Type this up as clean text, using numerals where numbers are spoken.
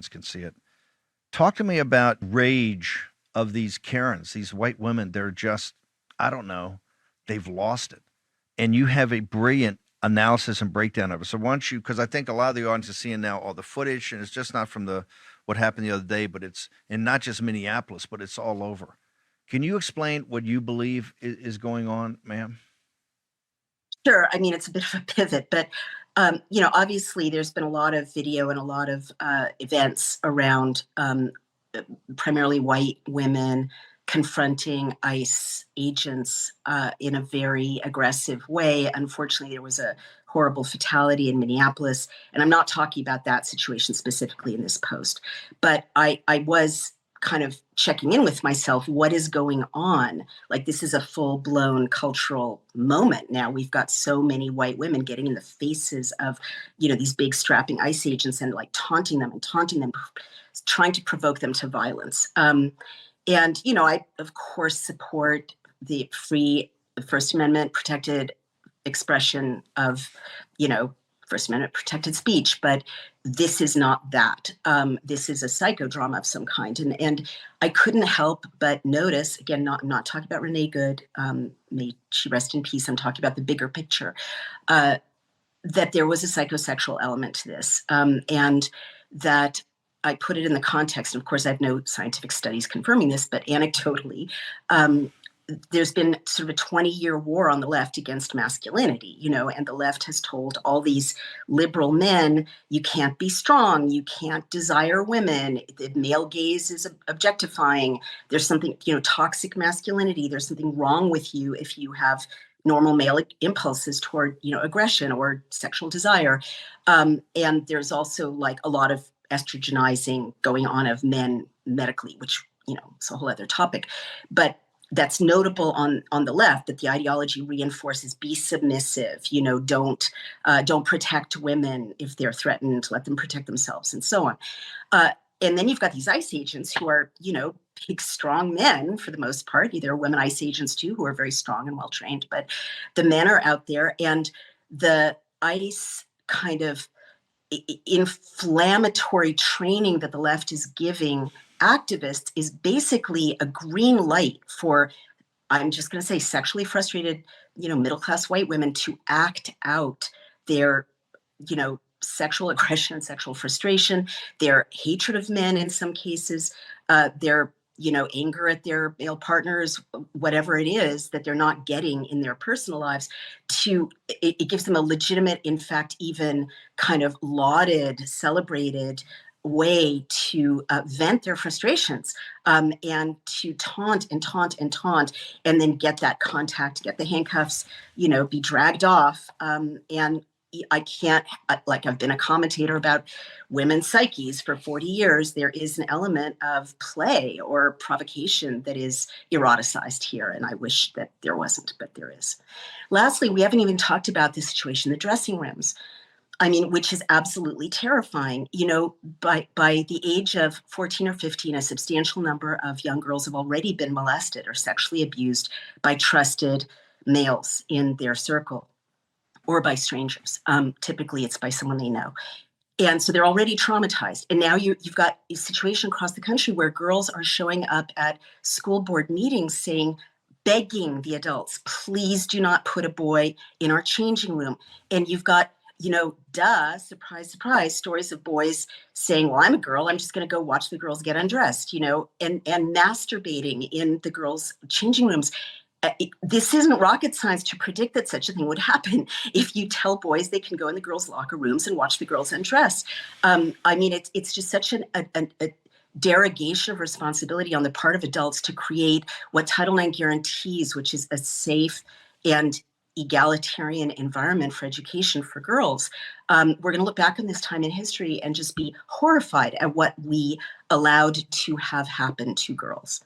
can see it. Talk to me about rage of these Karens, these white women. They're just, I don't know, they've lost it. And you have a brilliant analysis and breakdown of it. So why don't you, because I think a lot of the audience is seeing now all the footage, and it's just not from the what happened the other day, but it's and not just Minneapolis, but it's all over. Can you explain what you believe is going on, ma'am? Sure. I mean, it's a bit of a pivot, but obviously, there's been a lot of video and a lot of events around primarily white women confronting ICE agents in a very aggressive way. Unfortunately, there was a horrible fatality in Minneapolis, and I'm not talking about that situation specifically in this post, but I was kind of checking in with myself. What is going on? Like, this is a full-blown cultural moment now. We've got so many white women getting in the faces of these big strapping ICE agents and like taunting them, trying to provoke them to violence. And I of course support the free First Amendment protected expression of First Amendment protected speech, but this is not that. This is a psychodrama of some kind, and I couldn't help but notice. Again, not talking about Renee Good, may she rest in peace. I'm talking about the bigger picture. That there was a psychosexual element to this, and that I put it in the context. And of course, I have no scientific studies confirming this, but anecdotally, there's been sort of a 20-year war on the left against masculinity, and the left has told all these liberal men, you can't be strong, you can't desire women, the male gaze is objectifying, there's something, toxic masculinity, there's something wrong with you if you have normal male impulses toward, aggression or sexual desire. And there's also like a lot of estrogenizing going on of men medically, which, it's a whole other topic. But that's notable on the left, that the ideology reinforces be submissive, don't protect women if they're threatened, let them protect themselves, and so on. And then you've got these ICE agents who are, big, strong men for the most part. There are women ICE agents too who are very strong and well trained, but the men are out there, and the ICE kind of inflammatory training that the left is giving activists is basically a green light for, I'm just going to say, sexually frustrated, middle-class white women to act out their, sexual aggression and sexual frustration, their hatred of men in some cases, their, anger at their male partners, whatever it is that they're not getting in their personal lives, it gives them a legitimate, in fact, even kind of lauded, celebrated way to vent their frustrations, and to taunt and taunt and taunt, and then get that contact, get the handcuffs, be dragged off. And I can't, like, I've been a commentator about women's psyches for 40 years. There is an element of play or provocation that is eroticized here. And I wish that there wasn't, but there is. Lastly, we haven't even talked about the situation in the dressing rooms. I mean, which is absolutely terrifying. By the age of 14 or 15, a substantial number of young girls have already been molested or sexually abused by trusted males in their circle or by strangers. Typically, it's by someone they know. And so they're already traumatized. And now you've got a situation across the country where girls are showing up at school board meetings saying, begging the adults, please do not put a boy in our changing room. And you've got, surprise, surprise, stories of boys saying, well, I'm a girl, I'm just going to go watch the girls get undressed, and masturbating in the girls' changing rooms. This isn't rocket science to predict that such a thing would happen if you tell boys they can go in the girls' locker rooms and watch the girls undress. I mean, it's just such a derogation of responsibility on the part of adults to create what Title IX guarantees, which is a safe and egalitarian environment for education for girls. We're going to look back on this time in history and just be horrified at what we allowed to have happen to girls.